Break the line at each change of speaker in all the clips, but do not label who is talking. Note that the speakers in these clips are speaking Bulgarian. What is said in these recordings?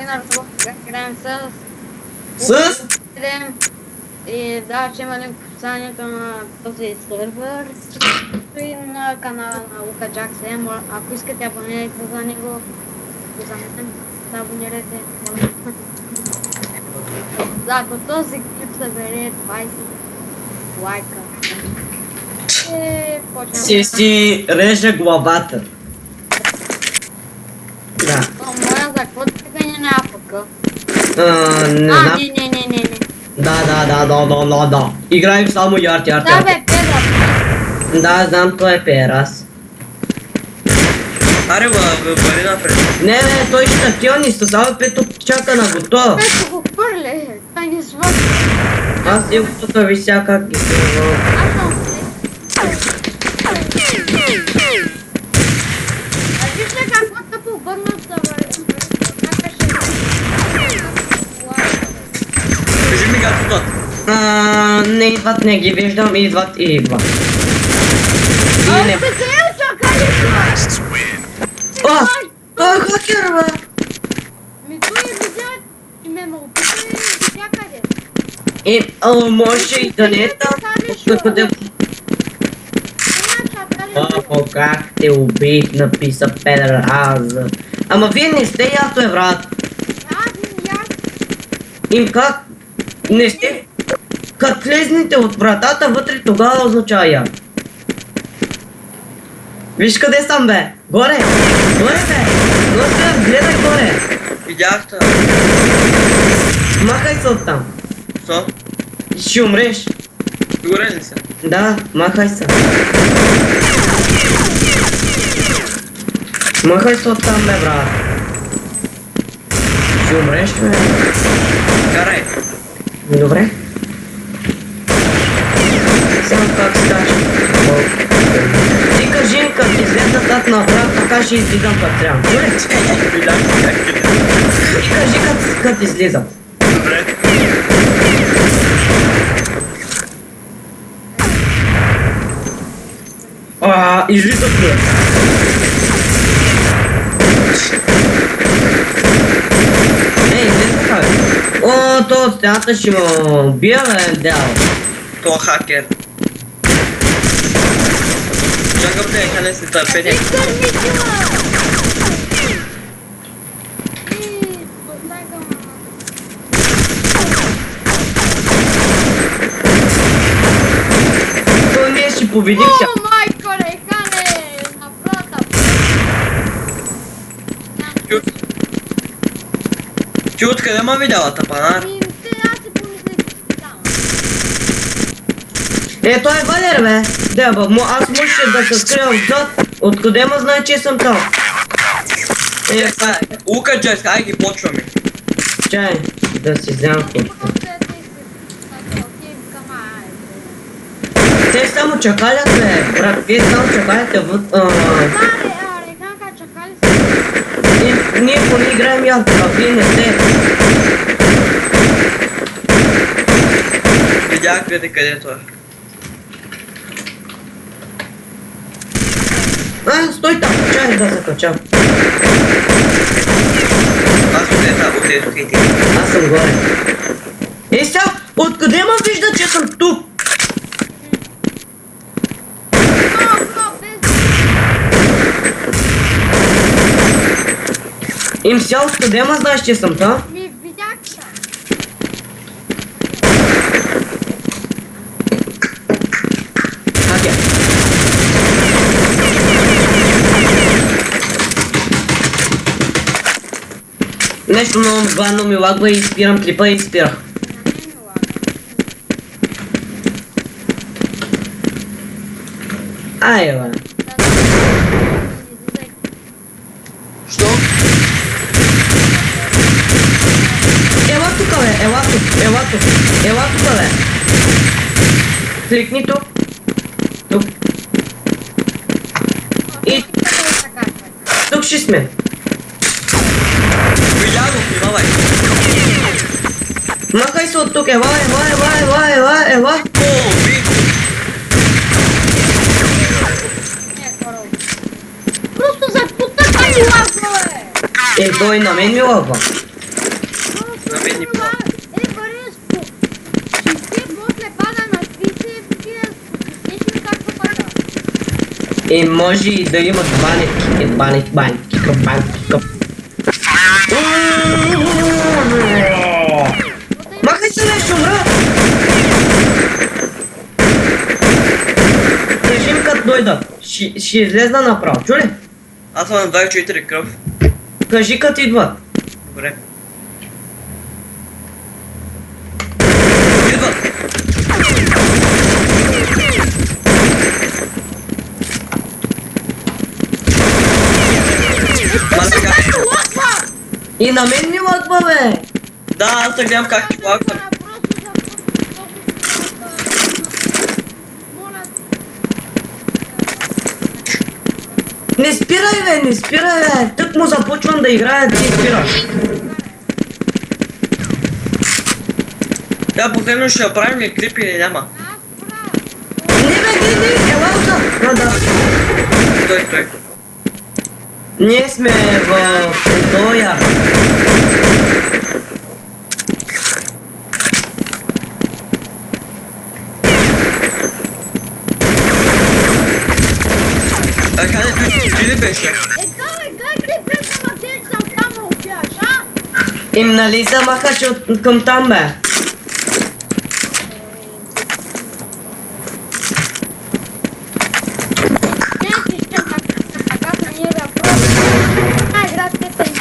Нарко, как играем
С?
и да, ще има линк в описанието на този сервер и на канала на Лука Джак 7. Ако искате, абонирайте за него и за мен да абонирайте. Да, ако този клип събере 20 лайка. Почваме.
Си реже главата. Да.
Моя за какво така не апъка?
Не знам.
Не.
Да. Играем само ярд.
Да бе, Педра.
Да, знам, той е Перас.
Аре, бъди напред.
Не, той ще с само пето чака на готова.
Пето го хвърли, той не свърши.
Аз си го тук вися как ги се вълна.
Аз съм вижте какво тъпо обърната
Кажи ми как идват.
Не идват, не ги виждам, идват и идват. И не... О! Той е хакер, бе!
Ми той е видя и ме опита и някъде.
Може и да не е там, къде... О, как те убих, написа Педър Аза. Ама вие не сте ясно е, брат. Им как? Не сте... Как влезнете от вратата вътре, тогава означава я. Виж къде съм, бе? Горе! Горе, бе! Горе, гледай горе!
Видях те.
Махай се оттам.
Що?
Ще умреш.
Сигурен ли си?
Да, махай се. Махай се оттам, бе, брат. Ще умреш, бе.
Карай.
Добре. Само как скача. Ти кажи, като излезна так напред, така ще излизам как трябва. Добре?
Видях как ти.
Ти кажи като излизам.
Добре.
Излизат ли? Излизаха, бе. То от стената ще му убия, бе, дядо.
То хакер. Чакам те, къде си търпение.
Той ние ще победим сега.
О, майко, рекане! На брата!
Ти откъде ма видяла тапанар?
Аз си помислих, че там.
Той е Валер, бе. Да, бе, аз можеше да се скрия отзад. Откъде ма знае, че съм там?
Това е. Лука Джайс, ай ги почваме.
Чай, да си вземам куртка. Те само чакалят, бе. Брат, вие само чакаляте ние поне играем ярко, а вие не сте.
Видях където е.
Стой там, чай да закачам.
Аз отиде тук и ти.
Аз съм горе. Сега, откъде ма вижда, че съм тук? Сега, откъде ма знаеш, че съм там? Хакер. Нещо много главно ми лагва и спирам клипа и спирах. Бе.
Що?
Ела тук, бе, ела тук, бе. Кликни тук. Тук. И тук ще сме.
Видях го, внимавай.
Махай се от тук, ела.
О, виж.
Просто за потъка ми лагва, бе!
Той на мен ми лагва.
ни по.
Вареско! Ще после пада на трицепския, виж както пада.
Може и да имат банетки, къп. Махай се нещо, мра! Кажи им като дойдат. Ще излезна направо, чули?
Аз съм на 24 кръв.
Кажи като идват.
Добре. Идват! Малека.
И на мен ми лъква, бе!
Да, аз те гледам как ти лаквам.
Не спирай, бе! Тък му започвам да играя, ти спираш.
Да, последно ще направим ли клип или няма?
Не, ела отзад! Да.
Стой.
Ние сме в Удоя.
Къде ли беше?
Как ли пресна матери съм там опяш, а?
Им нали замаха, че към там, бе?
Не си ще така са ние бе просто. Играте се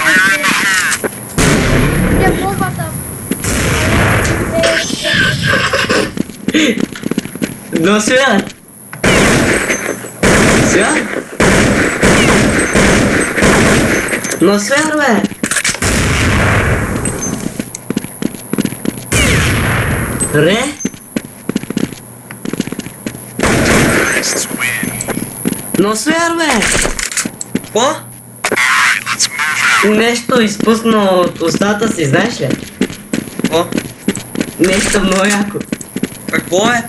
не бомбата.
Но свят! Но свят, бе! Ре? Но свят, бе!
Какво?
Нещо изпусна от устата си, знаеш ли?
Какво?
Нещо много яко.
Какво е?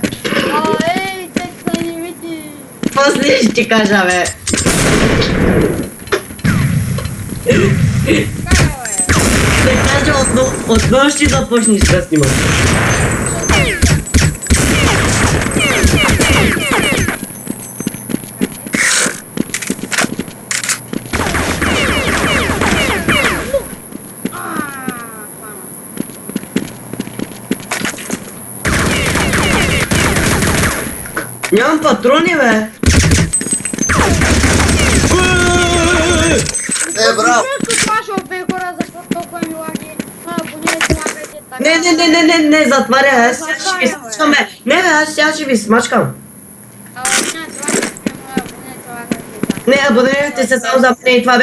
Ей, текста не види.
После ще ти кажа, бе. Ще кажа отново ще започнеш да снимаш. Нямам патрони, бе.
Браво!
Не, затваря, аз сега ще ви смачкам, бе. Не, бе, аз сега ще ви смачкам. Не, абонирайте се само за мен и това, бе.